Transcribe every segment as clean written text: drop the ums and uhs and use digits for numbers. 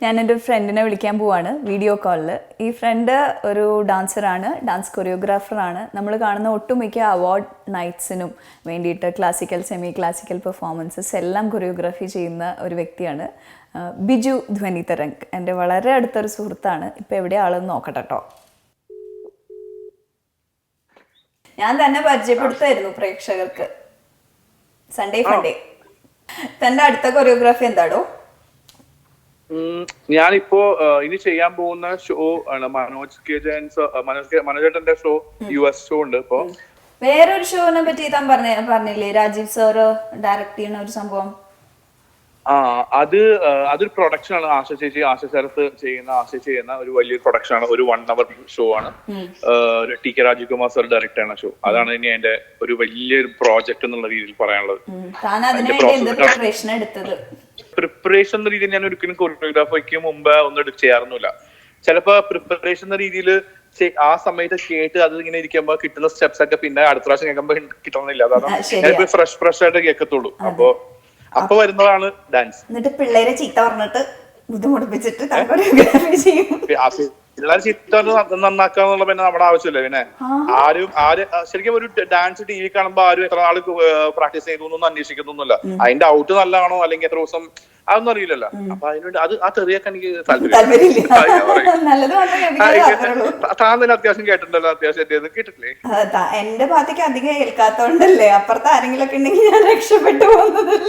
ഞാൻ എൻ്റെ ഒരു ഫ്രണ്ടിനെ വിളിക്കാൻ പോവാണ് വീഡിയോ കോളിൽ. ഈ ഫ്രണ്ട് ഒരു ഡാൻസറാണ്, ഡാൻസ് കൊറിയോഗ്രാഫറാണ്. നമ്മൾ കാണുന്ന ഒട്ടുമിക്ക അവാർഡ് നൈറ്റ്സിനും വേണ്ടിയിട്ട് ക്ലാസിക്കൽ, സെമി ക്ലാസിക്കൽ പെർഫോമൻസസ് എല്ലാം കൊറിയോഗ്രാഫി ചെയ്യുന്ന ഒരു വ്യക്തിയാണ്. ബിജു ധ്വനി തരംഗ് എൻ്റെ വളരെ അടുത്തൊരു സുഹൃത്താണ്. ഇപ്പം എവിടെയാ ആളെന്ന് നോക്കട്ടെ കേട്ടോ. ഞാൻ തന്നെ പരിചയപ്പെടുത്തായിരുന്നു പ്രേക്ഷകർക്ക്. Sunday funday. തൻ്റെ അടുത്ത കൊറിയോഗ്രാഫി എന്താടോ? ഞാനിപ്പോ ഇനി ചെയ്യാൻ പോകുന്ന ഷോ ആണ് മനോജേട്ടന്റെ ഷോ, US ഷോ ഉണ്ട്. ഇപ്പൊ വേറൊരു ഷോനെ പറ്റി താൻ പറഞ്ഞില്ലേ, രാജീവ് സാറ് ഡയറക്ട് ചെയ്യുന്ന ഒരു സംഭവം? അതൊരു പ്രൊഡക്ഷൻ ആണ്. ആശ ശരത്ത് ചെയ്യുന്ന ഒരു വലിയൊരു പ്രൊഡക്ഷൻ ആണ്. ഒരു 1 hour ഷോ ആണ്. TK Rajeev Kumar sir direct ചെയ്യുന്ന ഷോ. അതാണ് ഇനി എന്റെ ഒരു വലിയൊരു പ്രോജക്ട് എന്നുള്ള രീതിയിൽ പറയാനുള്ളത്. പ്രിപ്പറേഷൻ എന്ന രീതിയിൽ ഞാൻ ഒരിക്കലും കൊറിയോഗ്രാഫിക്ക് മുമ്പ് ഒന്നും ചെയ്യാറുന്നില്ല. ചിലപ്പോ പ്രിപ്പറേഷൻ എന്ന രീതിയിൽ ആ സമയത്ത് കേട്ട് അത് ഇങ്ങനെ ഇരിക്കുമ്പോ കിട്ടുന്ന സ്റ്റെപ്സ് ഒക്കെ പിന്നെ അടുത്ത പ്രാവശ്യം കേൾക്കുമ്പോ കിട്ടണമെന്നില്ല. അതാണ് ഫ്രഷ് ആയിട്ട് കേൾക്കത്തുള്ളൂ. അപ്പൊ വരുന്നതാണ് ഡാൻസ്. എന്നിട്ട് പിള്ളേരെ ചീത്ത പറഞ്ഞിട്ട് ബുദ്ധിമുട്ടിപ്പിച്ചിട്ട് പിള്ളേർ ചീത്ത നന്നാക്കാന്നുള്ള പിന്നെ നമ്മുടെ ആവശ്യമില്ല. പിന്നെ ആരും ശരിക്കും ഒരു ഡാൻസ് TV കാണുമ്പോ ആരും എത്ര നാള് പ്രാക്ടീസ് ചെയ്തു അന്വേഷിക്കുന്നൊന്നുമില്ല. അതിന്റെ ഔട്ട് നല്ലതാണോ അല്ലെങ്കിൽ എത്ര ദിവസം അതൊന്നും അറിയില്ലല്ലോ. അപ്പൊ അതിനുവേണ്ടി ആ തെറിയൊക്കെ എനിക്ക് താല്പര്യം. താൻ തന്നെ അത്യാവശ്യം കേട്ടിട്ടുണ്ടല്ലോ? അത്യാവശ്യം കേട്ടിട്ടില്ലേ? എന്റെ ഭാഗത്തേക്ക് അധികം കേൾക്കാത്തോണ്ടല്ലേ. അപ്പുറത്ത് ആരെങ്കിലും ഒക്കെ ഉണ്ടെങ്കിൽ ഞാൻ രക്ഷപ്പെട്ടു പോകുന്നതല്ലേ.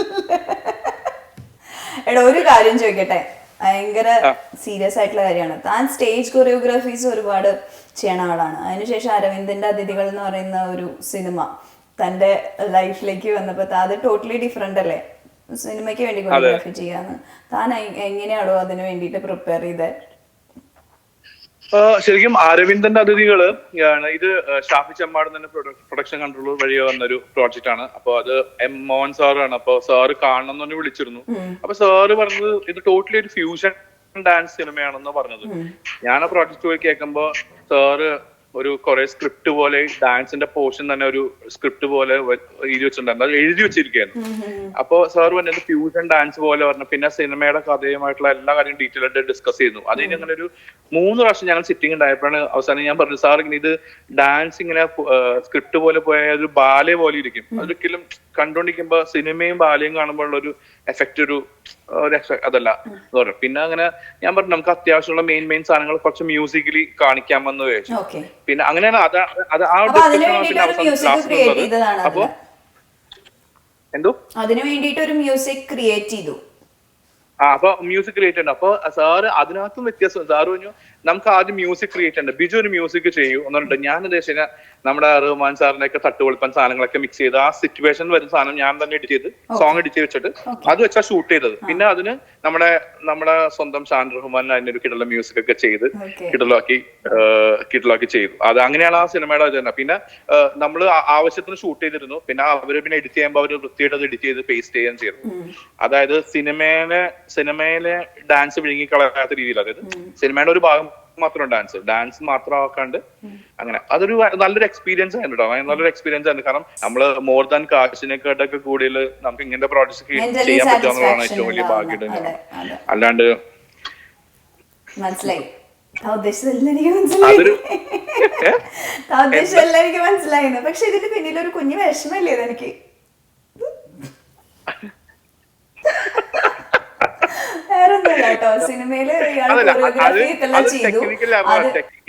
എടാ, ഒരു കാര്യം ചോദിക്കട്ടെ, ഭയങ്കര സീരിയസ് ആയിട്ടുള്ള കാര്യമാണ്. താൻ സ്റ്റേജ് കൊറിയോഗ്രാഫീസ് ഒരുപാട് ചെയ്യണ ആളാണ്. അതിനുശേഷം അരവിന്ദന്റെ അതിഥികൾ എന്ന് പറയുന്ന ഒരു സിനിമ തന്റെ ലൈഫിലേക്ക് വന്നപ്പോ അത് ടോട്ടലി ഡിഫറെന്റ് അല്ലേ? സിനിമയ്ക്ക് വേണ്ടി കൊറിയോഗ്രാഫി ചെയ്യാന്ന്. താൻ എങ്ങനെയാണോ അതിനു വേണ്ടിട്ട് പ്രിപ്പയർ ചെയ്തത്? ശരിക്കും അരവിന്ദന്റെ അതിഥികള് ഇത് ഷാഫി ചെമ്മാട് തന്നെ പ്രൊഡക്ഷൻ കൺട്രോളർ വഴി വന്നൊരു പ്രോജക്റ്റ് ആണ്. അപ്പൊ അത് M മോഹൻ സാറാണ്. അപ്പൊ സാറ് കാണണം എന്ന് തന്നെ വിളിച്ചിരുന്നു. അപ്പൊ സാറ് പറഞ്ഞത് ഇത് ടോട്ടലി ഒരു ഫ്യൂഷൻ ഡാൻസ് സിനിമയാണെന്ന് പറഞ്ഞത്. ഞാൻ ആ പ്രോജക്റ്റ് പോയി കേൾക്കുമ്പോ സാറ് ഒരു കുറെ സ്ക്രിപ്റ്റ് പോലെ ഡാൻസിന്റെ പോർഷൻ തന്നെ ഒരു സ്ക്രിപ്റ്റ് പോലെ എഴുതി വെച്ചിട്ടുണ്ടായിരുന്നു. അത് എഴുതി വെച്ചിരിക്കുകയായിരുന്നു. അപ്പോ സാർ പറഞ്ഞത് ഫ്യൂഷൻ ഡാൻസ് പോലെ പറഞ്ഞു. പിന്നെ സിനിമയുടെ കഥയുമായിട്ടുള്ള എല്ലാ കാര്യം ഡീറ്റെയിൽ ആയിട്ട് ഡിസ്കസ് ചെയ്യുന്നു. അതിന് അങ്ങനെ ഒരു 3 പ്രാവശ്യം ഞങ്ങൾ സിറ്റിംഗ് ഉണ്ടായപ്പോഴാണ് അവസാനം ഞാൻ പറഞ്ഞു, സാർ ഇങ്ങനെ ഇത് ഡാൻസ് ഇങ്ങനെ സ്ക്രിപ്റ്റ് പോലെ പോയ ഒരു ബാലെ പോലെ ഇരിക്കും. അതൊരിക്കലും കണ്ടോണ്ടിരിക്കുമ്പോ സിനിമയും ബാലയും കാണുമ്പോഴുള്ള ഒരു എഫക്റ്റ് ഒരു അതല്ല എന്ന് പറഞ്ഞു. പിന്നെ അങ്ങനെ ഞാൻ പറഞ്ഞു നമുക്ക് അത്യാവശ്യമുള്ള മെയിൻ സാധനങ്ങൾ കുറച്ച് മ്യൂസിക്കലി കാണിക്കാമെന്ന് ചോദിച്ചു. പിന്നെ അങ്ങനെയാണ് ആ ഡിസ്കഷൻ. അപ്പൊ എന്തോ അതിനു വേണ്ടിട്ട് ഒരു മ്യൂസിക് ക്രിയേറ്റ് ചെയ്തു. അപ്പൊ മ്യൂസിക് ക്രിയേറ്റ് ഉണ്ട്. അപ്പൊ സാറ് അതിനകത്തും വ്യത്യാസം. സാറ് പറഞ്ഞു നമുക്ക് ആദ്യം മ്യൂസിക് ക്രിയേറ്റ് ഉണ്ട്, ബിജു ഒരു മ്യൂസിക് ചെയ്യൂ എന്നുണ്ട്. ഞാൻ ഉദ്ദേശിച്ച നമ്മുടെ റഹ്മാൻ സാറിന്റെ ഒക്കെ തട്ടുപൊളിപ്പൻ സാധനങ്ങളൊക്കെ മിക്സ് ചെയ്ത് ആ സിറ്റുവേഷൻ വരുന്ന സാധനം ഞാൻ തന്നെ എഡിറ്റ് ചെയ്ത് സോങ് എഡിറ്റ് ചെയ്ത് വെച്ചിട്ട് അത് വെച്ചാൽ ഷൂട്ട് ചെയ്തത്. പിന്നെ അതിന് നമ്മുടെ സ്വന്തം ഷാൻ റഹ്മാൻ അതിനൊരു കിടല മ്യൂസിക് ഒക്കെ ചെയ്ത് കിടലാക്കി ചെയ്തു. അത് അങ്ങനെയാണ് ആ സിനിമയുടെ ഇത് തന്നെ. പിന്നെ നമ്മൾ ആവശ്യത്തിന് ഷൂട്ട് ചെയ്തിരുന്നു. പിന്നെ അവര് പിന്നെ എഡിറ്റ് ചെയ്യുമ്പോൾ അവര് വൃത്തിയായിട്ട് അത് എഡിറ്റ് ചെയ്ത് പേസ്റ്റ് ചെയ്യാൻ ചെയ്തു. അതായത് സിനിമയിലെ ഡാൻസ് വിഴുങ്ങിക്കളയാത്ത രീതിയിൽ, അതായത് സിനിമയുടെ ഒരു ഭാഗം മാത്രം ഡാൻസ് മാത്രം ആക്കാണ്ട് അങ്ങനെ അതൊരു നല്ലൊരു എക്സ്പീരിയൻസ് ആയിരുന്നു കേട്ടോ. നല്ലൊരു എക്സ്പീരിയൻസ് ആയിരുന്നു. കാരണം നമ്മള് മോർ ദാൻ കാശിനെക്കാട്ടൊക്കെ കൂടുതൽ നമുക്ക് ഇങ്ങനത്തെ പ്രോജക്ട് ചെയ്യാൻ പറ്റുന്നതാണ് ഏറ്റവും വലിയ ഭാഗ്യം. അല്ലാണ്ട് മനസ്സിലായി പക്ഷെ ഇതിന്റെ പിന്നിൽ ഒരു കുഞ്ഞു വിഷമല്ലേ എനിക്ക്?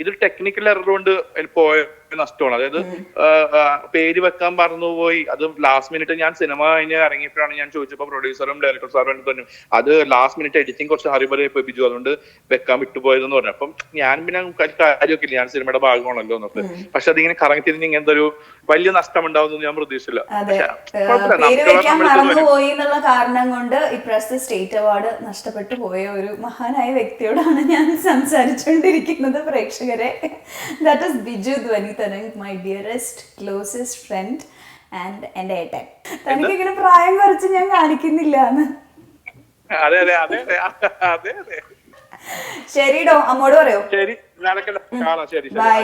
ഇത് ടെക്നിക്കൽ എറർ കൊണ്ട് പോയ നഷ്ടമാണ്. അതായത് പേര് വെക്കാൻ മറന്നുപോയി. അത് ലാസ്റ്റ് മിനിറ്റ് ഞാൻ സിനിമ കഴിഞ്ഞ് ഇറങ്ങിയപ്പോഴാണ് ഞാൻ ചോദിച്ചപ്പോ പ്രൊഡ്യൂസറും ഡയറക്ടർ സാറും പറഞ്ഞു അത് ലാസ്റ്റ് മിനിറ്റ് എഡിറ്റിംഗ് കുറച്ച് ഹറിബറി പോയി ബിജു, അതുകൊണ്ട് വെക്കാൻ വിട്ടുപോയതെന്ന് പറഞ്ഞു. അപ്പം ഞാൻ പിന്നെ കാര്യമൊക്കെ ഇല്ല, ഞാൻ സിനിമയുടെ ഭാഗമാണല്ലോ എന്നൊക്കെ. പക്ഷെ അതിങ്ങനെ കറങ്ങി തിരിഞ്ഞ് ഇങ്ങനത്തെ ഒരു വലിയ നഷ്ടം ഉണ്ടാവുമെന്ന് ഞാൻ പ്രതീക്ഷിച്ചില്ല. പോയി എന്നുള്ള കാരണം കൊണ്ട് ഇപ്രാവശ്യത്തെ സ്റ്റേറ്റ് അവാർഡ് നഷ്ടപ്പെട്ടു പോയ ഒരു മഹാനായ വ്യക്തിയോടാണ് ഞാൻ സംസാരിച്ചുകൊണ്ടിരിക്കുന്നത് പ്രേക്ഷകരെ. That is Biju Dhwani Tarang, my dearest closest friend and എന്റെ ഏട്ടൻ. തനിക്ക് ഇങ്ങനെ പ്രായം കുറച്ച് ഞാൻ കാണിക്കുന്നില്ല എന്ന്. ശരിടോ, അമ്മോട് പറയോ? ശരി, ബൈ.